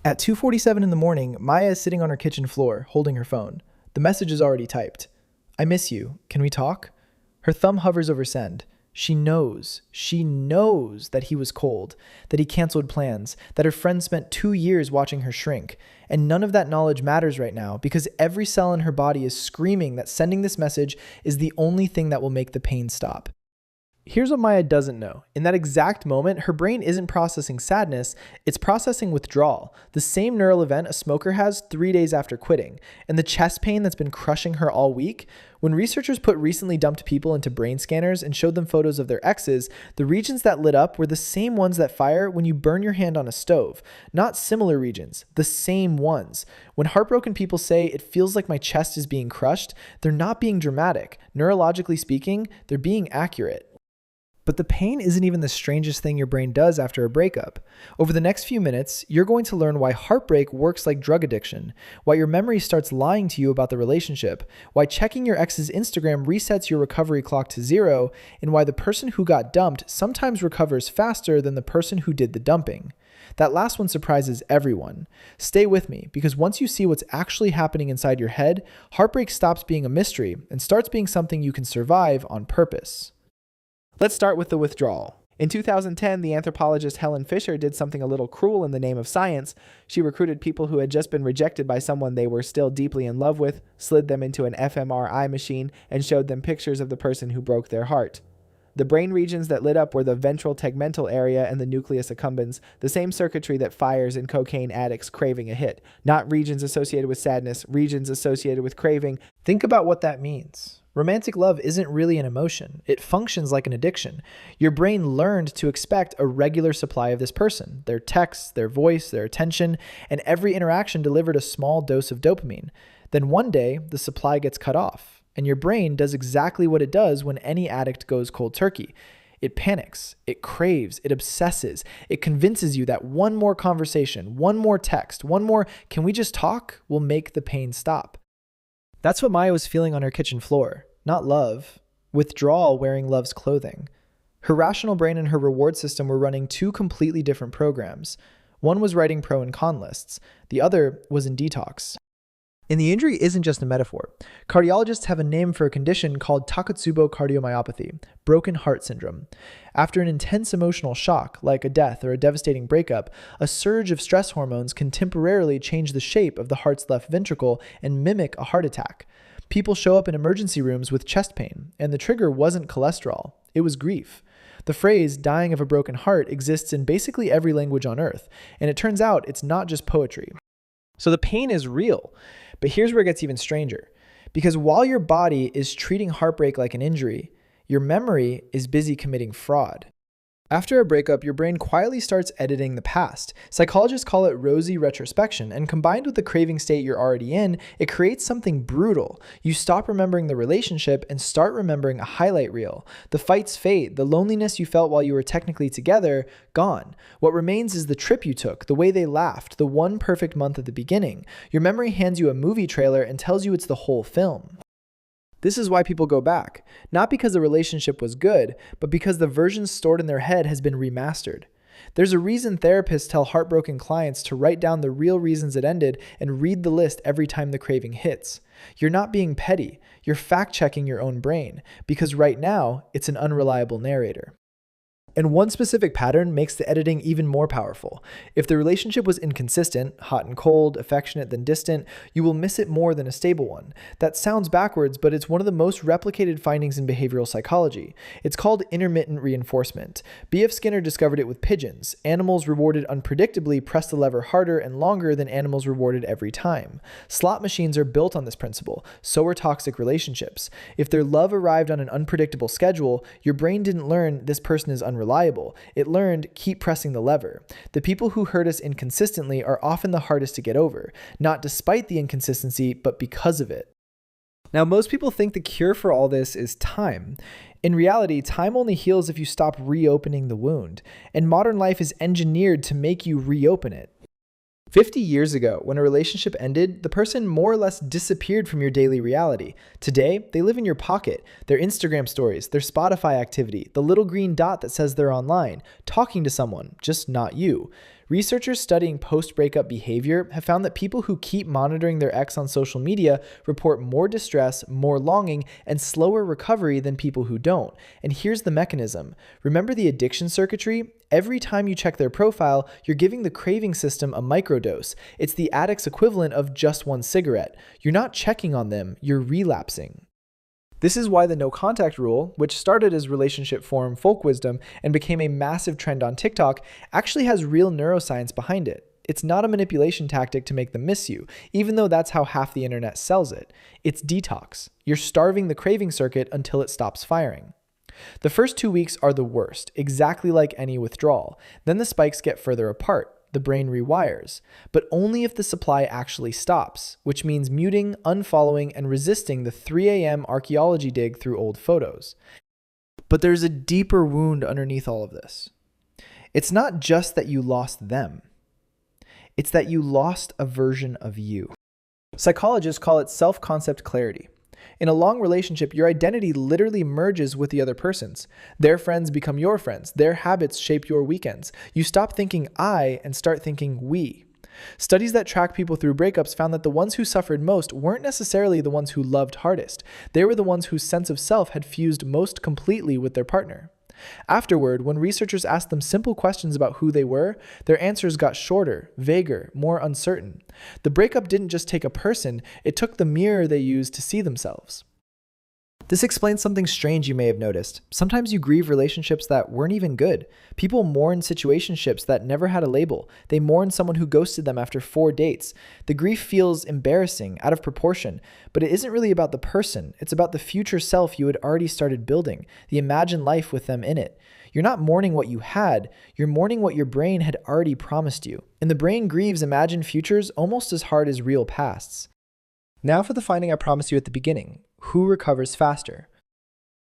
At 2:47 in the morning, Maya is sitting on her kitchen floor, holding her phone. The message is already typed. I miss you. Can we talk? Her thumb hovers over send. She knows that he was cold, that he canceled plans, that her friend spent 2 years watching her shrink. And none of that knowledge matters right now because every cell in her body is screaming that sending this message is the only thing that will make the pain stop. Here's what Maya doesn't know. In that exact moment, her brain isn't processing sadness, it's processing withdrawal, the same neural event a smoker has 3 days after quitting, and the chest pain that's been crushing her all week. When researchers put recently dumped people into brain scanners and showed them photos of their exes, the regions that lit up were the same ones that fire when you burn your hand on a stove. Not similar regions, the same ones. When heartbroken people say, it feels like my chest is being crushed, they're not being dramatic. Neurologically speaking, they're being accurate. But the pain isn't even the strangest thing your brain does after a breakup. Over the next few minutes, you're going to learn why heartbreak works like drug addiction, why your memory starts lying to you about the relationship, why checking your ex's Instagram resets your recovery clock to 0, and why the person who got dumped sometimes recovers faster than the person who did the dumping. That last one surprises everyone. Stay with me, because once you see what's actually happening inside your head, heartbreak stops being a mystery and starts being something you can survive on purpose. Let's start with the withdrawal. In 2010, the anthropologist Helen Fisher did something a little cruel in the name of science. She recruited people who had just been rejected by someone they were still deeply in love with, slid them into an fMRI machine, and showed them pictures of the person who broke their heart. The brain regions that lit up were the ventral tegmental area and the nucleus accumbens, the same circuitry that fires in cocaine addicts craving a hit. Not regions associated with sadness, regions associated with craving. Think about what that means. Romantic love isn't really an emotion. It functions like an addiction. Your brain learned to expect a regular supply of this person, their texts, their voice, their attention, and every interaction delivered a small dose of dopamine. Then one day, the supply gets cut off, and your brain does exactly what it does when any addict goes cold turkey. It panics, it craves, it obsesses, it convinces you that one more conversation, one more text, one more "can we just talk" will make the pain stop. That's what Maya was feeling on her kitchen floor. Not love. Withdrawal wearing love's clothing. Her rational brain and her reward system were running two completely different programs. One was writing pro and con lists. The other was in detox. And the injury isn't just a metaphor. Cardiologists have a name for a condition called Takotsubo cardiomyopathy, broken heart syndrome. After an intense emotional shock, like a death or a devastating breakup, a surge of stress hormones can temporarily change the shape of the heart's left ventricle and mimic a heart attack. People show up in emergency rooms with chest pain, and the trigger wasn't cholesterol, it was grief. The phrase dying of a broken heart exists in basically every language on earth, and it turns out it's not just poetry. So the pain is real, but here's where it gets even stranger. Because while your body is treating heartbreak like an injury, your memory is busy committing fraud. After a breakup, your brain quietly starts editing the past. Psychologists call it rosy retrospection, and combined with the craving state you're already in, it creates something brutal. You stop remembering the relationship and start remembering a highlight reel. The fights fade, the loneliness you felt while you were technically together, gone. What remains is the trip you took, the way they laughed, the one perfect month at the beginning. Your memory hands you a movie trailer and tells you it's the whole film. This is why people go back, not because the relationship was good, but because the version stored in their head has been remastered. There's a reason therapists tell heartbroken clients to write down the real reasons it ended and read the list every time the craving hits. You're not being petty, you're fact-checking your own brain, because right now, it's an unreliable narrator. And one specific pattern makes the editing even more powerful. If the relationship was inconsistent, hot and cold, affectionate then distant, you will miss it more than a stable one. That sounds backwards, but it's one of the most replicated findings in behavioral psychology. It's called intermittent reinforcement. B.F. Skinner discovered it with pigeons. Animals rewarded unpredictably press the lever harder and longer than animals rewarded every time. Slot machines are built on this principle. So are toxic relationships. If their love arrived on an unpredictable schedule, your brain didn't learn this person is unreliable. It learned, keep pressing the lever. The people who hurt us inconsistently are often the hardest to get over, not despite the inconsistency, but because of it. Now, most people think the cure for all this is time. In reality, time only heals if you stop reopening the wound, and modern life is engineered to make you reopen it. 50 years ago, when a relationship ended, the person more or less disappeared from your daily reality. Today, they live in your pocket. Their Instagram stories, their Spotify activity, the little green dot that says they're online, talking to someone, just not you. Researchers studying post-breakup behavior have found that people who keep monitoring their ex on social media report more distress, more longing, and slower recovery than people who don't. And here's the mechanism. Remember the addiction circuitry? Every time you check their profile, you're giving the craving system a microdose. It's the addict's equivalent of just one cigarette. You're not checking on them, you're relapsing. This is why the no contact rule, which started as relationship forum folk wisdom and became a massive trend on TikTok, actually has real neuroscience behind it. It's not a manipulation tactic to make them miss you, even though that's how half the internet sells it. It's detox. You're starving the craving circuit until it stops firing. The first 2 weeks are the worst, exactly like any withdrawal. Then the spikes get further apart. The brain rewires, but only if the supply actually stops, which means muting, unfollowing, and resisting the 3 a.m. archaeology dig through old photos. But there's a deeper wound underneath all of this. It's not just that you lost them. It's that you lost a version of you. Psychologists call it self-concept clarity. In a long relationship, your identity literally merges with the other person's. Their friends become your friends. Their habits shape your weekends. You stop thinking I and start thinking we. Studies that track people through breakups found that the ones who suffered most weren't necessarily the ones who loved hardest. They were the ones whose sense of self had fused most completely with their partner. Afterward, when researchers asked them simple questions about who they were, their answers got shorter, vaguer, more uncertain. The breakup didn't just take a person, it took the mirror they used to see themselves. This explains something strange you may have noticed. Sometimes you grieve relationships that weren't even good. People mourn situationships that never had a label. They mourn someone who ghosted them after 4 dates. The grief feels embarrassing, out of proportion, but it isn't really about the person. It's about the future self you had already started building, the imagined life with them in it. You're not mourning what you had, you're mourning what your brain had already promised you. And the brain grieves imagined futures almost as hard as real pasts. Now for the finding I promised you at the beginning. Who recovers faster?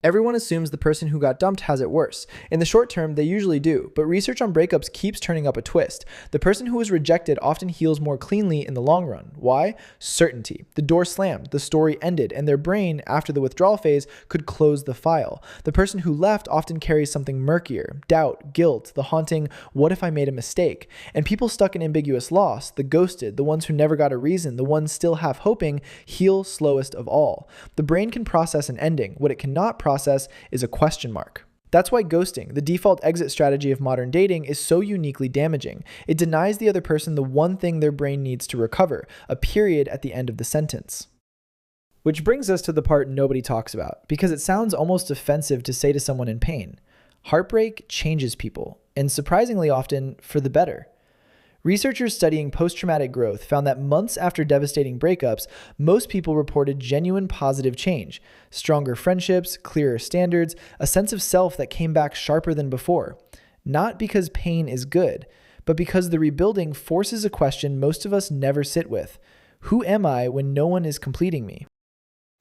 Everyone assumes the person who got dumped has it worse. In the short term, they usually do, but research on breakups keeps turning up a twist. The person who was rejected often heals more cleanly in the long run. Why? Certainty. The door slammed, the story ended, and their brain, after the withdrawal phase, could close the file. The person who left often carries something murkier, doubt, guilt, the haunting, what if I made a mistake? And people stuck in ambiguous loss, the ghosted, the ones who never got a reason, the ones still half hoping, heal slowest of all. The brain can process an ending. What it cannot process is a question mark. That's why ghosting, the default exit strategy of modern dating, is so uniquely damaging. It denies the other person the one thing their brain needs to recover, a period at the end of the sentence. Which brings us to the part nobody talks about, because it sounds almost offensive to say to someone in pain. Heartbreak changes people, and surprisingly often for the better. Researchers studying post-traumatic growth found that months after devastating breakups, most people reported genuine positive change, stronger friendships, clearer standards, a sense of self that came back sharper than before. Not because pain is good, but because the rebuilding forces a question most of us never sit with. Who am I when no one is completing me?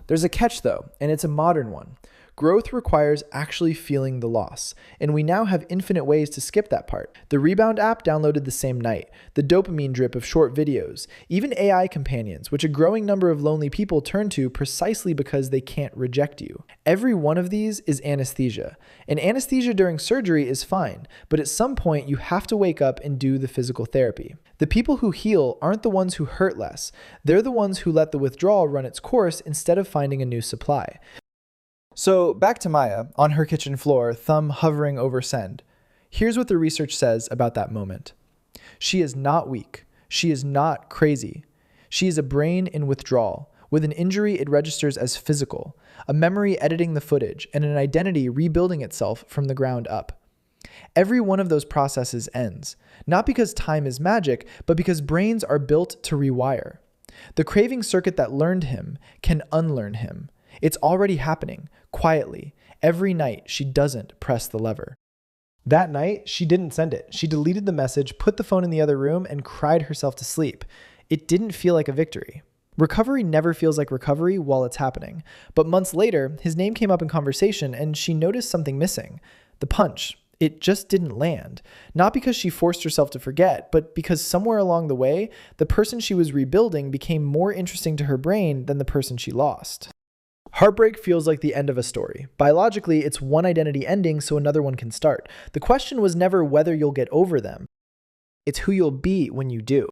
There's a catch though, and it's a modern one. Growth requires actually feeling the loss, and we now have infinite ways to skip that part. The Rebound app downloaded the same night, the dopamine drip of short videos, even AI companions, which a growing number of lonely people turn to precisely because they can't reject you. Every one of these is anesthesia, and anesthesia during surgery is fine, but at some point you have to wake up and do the physical therapy. The people who heal aren't the ones who hurt less, they're the ones who let the withdrawal run its course instead of finding a new supply. So back to Maya, on her kitchen floor, thumb hovering over send. Here's what the research says about that moment. She is not weak. She is not crazy. She is a brain in withdrawal. With an injury, it registers as physical, a memory editing the footage, and an identity rebuilding itself from the ground up. Every one of those processes ends, not because time is magic, but because brains are built to rewire. The craving circuit that learned him can unlearn him. It's already happening, quietly. Every night, she doesn't press the lever. That night, she didn't send it. She deleted the message, put the phone in the other room, and cried herself to sleep. It didn't feel like a victory. Recovery never feels like recovery while it's happening. But months later, his name came up in conversation, and she noticed something missing. The punch. It just didn't land. Not because she forced herself to forget, but because somewhere along the way, the person she was rebuilding became more interesting to her brain than the person she lost. Heartbreak feels like the end of a story. Biologically, it's one identity ending so another one can start. The question was never whether you'll get over them. It's who you'll be when you do.